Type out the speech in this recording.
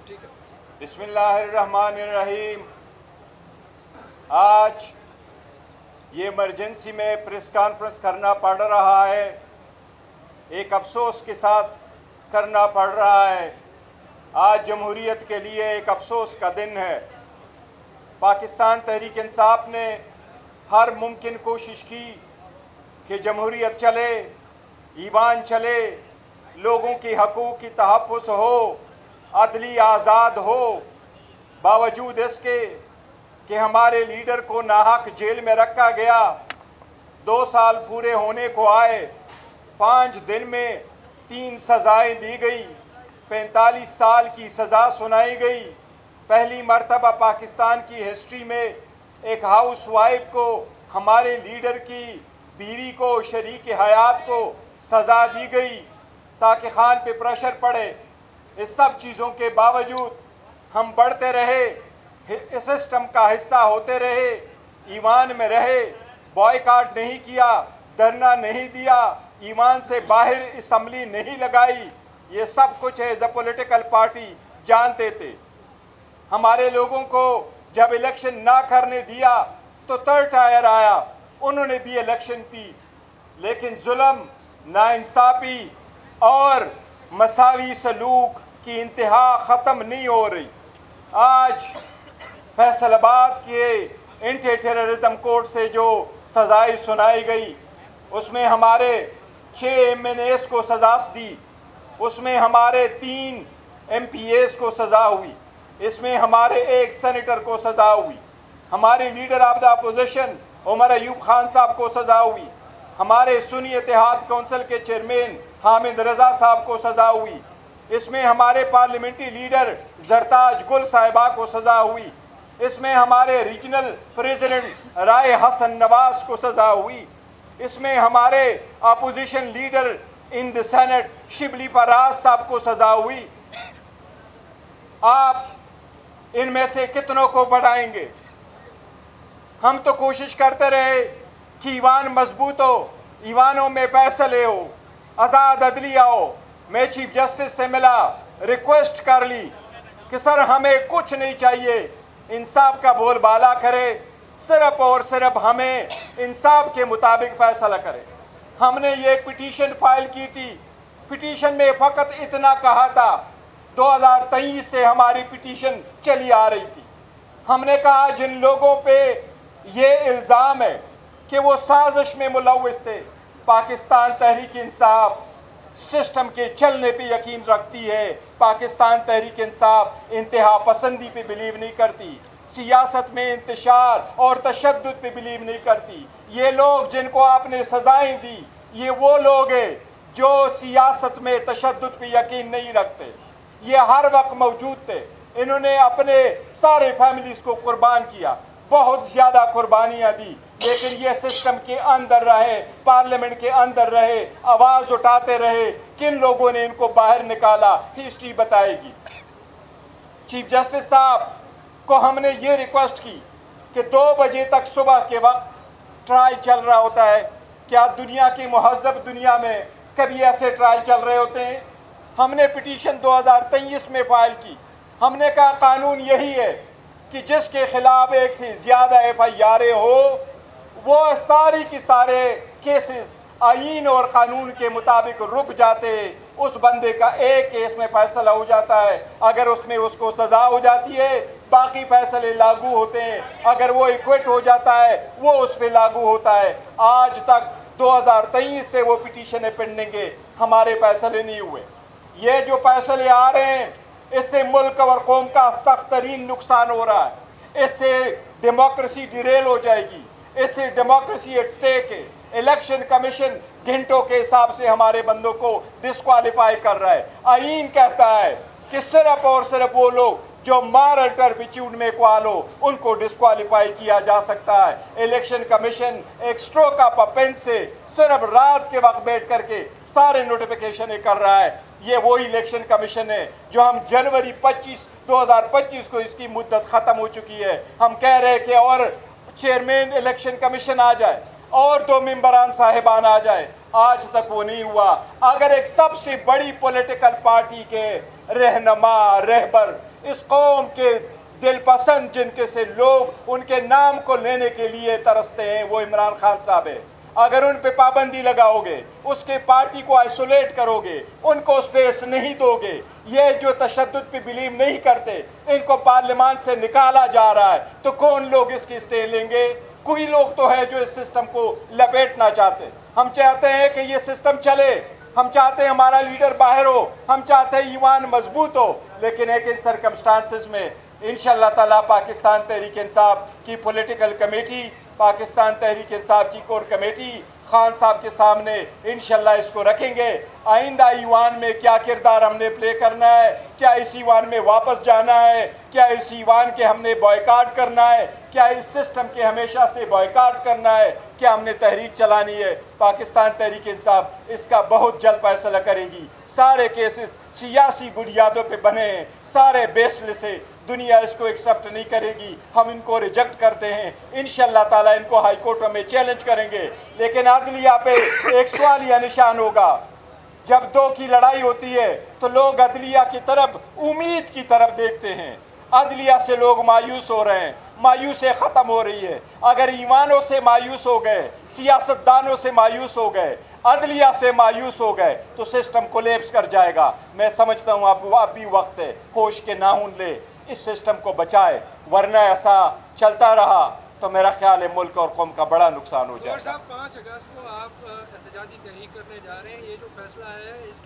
بسم اللہ الرحمن الرحیم۔ آج یہ ایمرجنسی میں پریس کانفرنس کرنا پڑ رہا ہے، ایک افسوس کے ساتھ کرنا پڑ رہا ہے۔ آج جمہوریت کے لیے ایک افسوس کا دن ہے۔ پاکستان تحریک انصاف نے ہر ممکن کوشش کی کہ جمہوریت چلے، ایوان چلے، لوگوں کی حقوق کی تحفظ ہو، عدلی آزاد ہو۔ باوجود اس کے کہ ہمارے لیڈر کو ناحق جیل میں رکھا گیا، 2 سال پورے ہونے کو آئے، 5 دن میں 3 سزائیں دی گئی، 45 سال کی سزا سنائی گئی۔ پہلی مرتبہ پاکستان کی ہسٹری میں ایک ہاؤس وائف کو، ہمارے لیڈر کی بیوی کو، شریک حیات کو سزا دی گئی تاکہ خان پہ پریشر پڑے۔ اس سب چیزوں کے باوجود ہم بڑھتے رہے، اس سسٹم کا حصہ ہوتے رہے، ایوان میں رہے، بائیکاٹ نہیں کیا، دھرنا نہیں دیا، ایوان سے باہر اسمبلی نہیں لگائی۔ یہ سب کچھ ایز اے پولیٹیکل پارٹی جانتے تھے۔ ہمارے لوگوں کو جب الیکشن نہ کرنے دیا تو تھرڈ ٹائر آیا، انہوں نے بھی الیکشن دی، لیکن ظلم، ناانصافی اور مساوی سلوک کی انتہا ختم نہیں ہو رہی۔ آج فیصل آباد کے اینٹی ٹیررزم کورٹ سے جو سزائیں سنائی گئی، اس میں ہمارے 6 MNAs کو سزا دی، اس میں ہمارے 3 MPAs کو سزا ہوئی، اس میں ہمارے 1 سینیٹر کو سزا ہوئی، ہمارے leader of the opposition Omar Ayub Khan صاحب کو سزا ہوئی، ہمارے سنی اتحاد کونسل کے چیئرمین حامد رضا صاحب کو سزا ہوئی، اس میں ہمارے پارلیمنٹری لیڈر زرتاج گل صاحبہ کو سزا ہوئی، اس میں ہمارے ریجنل پریزیڈنٹ رائے حسن نواز کو سزا ہوئی، اس میں ہمارے opposition leader in the Senate Shibli Faraz sahab کو سزا ہوئی۔ آپ ان میں سے کتنوں کو بڑھائیں گے؟ ہم تو کوشش کرتے رہے کہ ایوان مضبوط ہو، ایوانوں میں فیصلے ہو، آزاد عدلیہ ہو۔ میں چیف جسٹس سے ملا، ریکویسٹ کر لی کہ سر ہمیں کچھ نہیں چاہیے، انصاف کا بول بالا کرے، صرف اور صرف ہمیں انصاف کے مطابق فیصلہ کرے۔ ہم نے یہ ایک پٹیشن فائل کی تھی، پٹیشن میں فقط اتنا کہا تھا، 2023 سے ہماری پٹیشن چلی آ رہی تھی۔ ہم نے کہا جن لوگوں پہ یہ الزام ہے کہ وہ سازش میں ملوث تھے، پاکستان تحریک انصاف سسٹم کے چلنے پہ یقین رکھتی ہے، پاکستان تحریک انصاف انتہا پسندی پہ بلیو نہیں کرتی، سیاست میں انتشار اور تشدد پہ بلیو نہیں کرتی۔ یہ لوگ جن کو آپ نے سزائیں دی، یہ وہ لوگ ہیں جو سیاست میں تشدد پہ یقین نہیں رکھتے۔ یہ ہر وقت موجود تھے، انہوں نے اپنے سارے فیملیز کو قربان کیا، بہت زیادہ قربانیاں دی، لیکن یہ سسٹم کے اندر رہے، پارلیمنٹ کے اندر رہے، آواز اٹھاتے رہے۔ کن لوگوں نے ان کو باہر نکالا، ہسٹری بتائے گی۔ چیف جسٹس صاحب کو ہم نے یہ ریکویسٹ کی کہ 2 بجے تک صبح کے وقت ٹرائل چل رہا ہوتا ہے، کیا دنیا کی مہذب دنیا میں کبھی ایسے ٹرائل چل رہے ہوتے ہیں؟ ہم نے پٹیشن 2023 میں فائل کی، ہم نے کہا قانون یہی ہے کہ جس کے خلاف 1 سے زیادہ FIR ہو، وہ ساری کی سارے کیسز آئین اور قانون کے مطابق رک جاتے، اس بندے کا ایک کیس میں فیصلہ ہو جاتا ہے، اگر اس میں اس کو سزا ہو جاتی ہے باقی فیصلے لاگو ہوتے ہیں، اگر وہ ایکوٹ ہو جاتا ہے وہ اس پہ لاگو ہوتا ہے۔ آج تک 2023 سے وہ پٹیشنیں پینڈنگ ہے، ہمارے فیصلے نہیں ہوئے۔ یہ جو فیصلے آ رہے ہیں اس سے ملک اور قوم کا سخت ترین نقصان ہو رہا ہے، اس سے ڈیموکریسی ڈیریل ہو جائے گی، اس سے ڈیموکریسی ایٹ سٹیک ہے۔ الیکشن کمیشن گھنٹوں کے حساب سے ہمارے بندوں کو ڈسکوالیفائی کر رہا ہے۔ آئین کہتا ہے کہ صرف اور صرف وہ لوگ جو مارل ٹرپیچیوڈ میں اقوال ہو ان کو ڈسکوالیفائی کیا جا سکتا ہے۔ الیکشن کمیشن ایک سٹروک آف اے پین سے صرف رات کے وقت بیٹھ کر کے سارے نوٹیفیکیشن کر رہا ہے۔ یہ وہی الیکشن کمیشن ہے جو ہم جنوری 2025 کو اس کی مدت ختم ہو چکی ہے۔ ہم کہہ رہے کہ اور چیئرمین الیکشن کمیشن آ جائے اور 2 ممبران صاحبان آ جائے، آج تک وہ نہیں ہوا۔ اگر ایک سب سے بڑی پولیٹیکل پارٹی کے رہنما، رہبر اس قوم کے دل پسند جن کے سے لوگ ان کے نام کو لینے کے لیے ترستے ہیں وہ عمران خان صاحب ہے۔ اگر ان پہ پابندی لگاؤ گے، اس کے پارٹی کو آئسولیٹ کرو گے، ان کو سپیس نہیں دو گے، یہ جو تشدد پہ بلیو نہیں کرتے ان کو پارلیمان سے نکالا جا رہا ہے، تو کون لوگ اس کی سٹے لیں گے؟ کوئی لوگ تو ہے جو اس سسٹم کو لپیٹنا چاہتے۔ ہم چاہتے ہیں کہ یہ سسٹم چلے، ہم چاہتے ہیں ہمارا لیڈر باہر ہو، ہم چاہتے ہیں ایوان مضبوط ہو، لیکن ایک ان سرکمسٹانسز میں انشاءاللہ تعالیٰ پاکستان تحریک انصاف کی پولیٹیکل کمیٹی، پاکستان تحریک انصاف کی کور کمیٹی خان صاحب کے سامنے انشاءاللہ اس کو رکھیں گے۔ آئندہ ایوان میں کیا کردار ہم نے پلے کرنا ہے، کیا اس ایوان میں واپس جانا ہے، کیا اس ایوان کے ہم نے بائیکاٹ کرنا ہے، کیا اس سسٹم کے ہمیشہ سے بائیکاٹ کرنا ہے، کیا ہم نے تحریک چلانی ہے، پاکستان تحریک انصاف اس کا بہت جلد فیصلہ کرے گی۔ سارے کیسز سیاسی بنیادوں پہ بنے ہیں، سارے بیس سے دنیا اس کو ایکسپٹ نہیں کرے گی، ہم ان کو ریجیکٹ کرتے ہیں۔ انشاءاللہ تعالیٰ ان کو ہائی کورٹوں میں چیلنج کریں گے، لیکن عدلیہ پہ ایک سوالیہ نشان ہوگا۔ جب دو کی لڑائی ہوتی ہے تو لوگ عدلیہ کی طرف امید کی طرف دیکھتے ہیں، عدلیہ سے لوگ مایوس ہو رہے ہیں، مایوسی ختم ہو رہی ہے۔ اگر ایوانوں سے مایوس ہو گئے، سیاستدانوں سے مایوس ہو گئے، عدلیہ سے مایوس ہو گئے تو سسٹم کولیپس کر جائے گا۔ میں سمجھتا ہوں اب بھی وقت ہے ہوش کے ناخن لے، اس سسٹم کو بچائے، ورنہ ایسا چلتا رہا تو میرا خیال ہے ملک اور قوم کا بڑا نقصان ہو جائے گا۔ صاحب 5 اگست کو آپ احتجاجی تحریک کرنے جا رہے ہیں، یہ جو فیصلہ ہے اس کے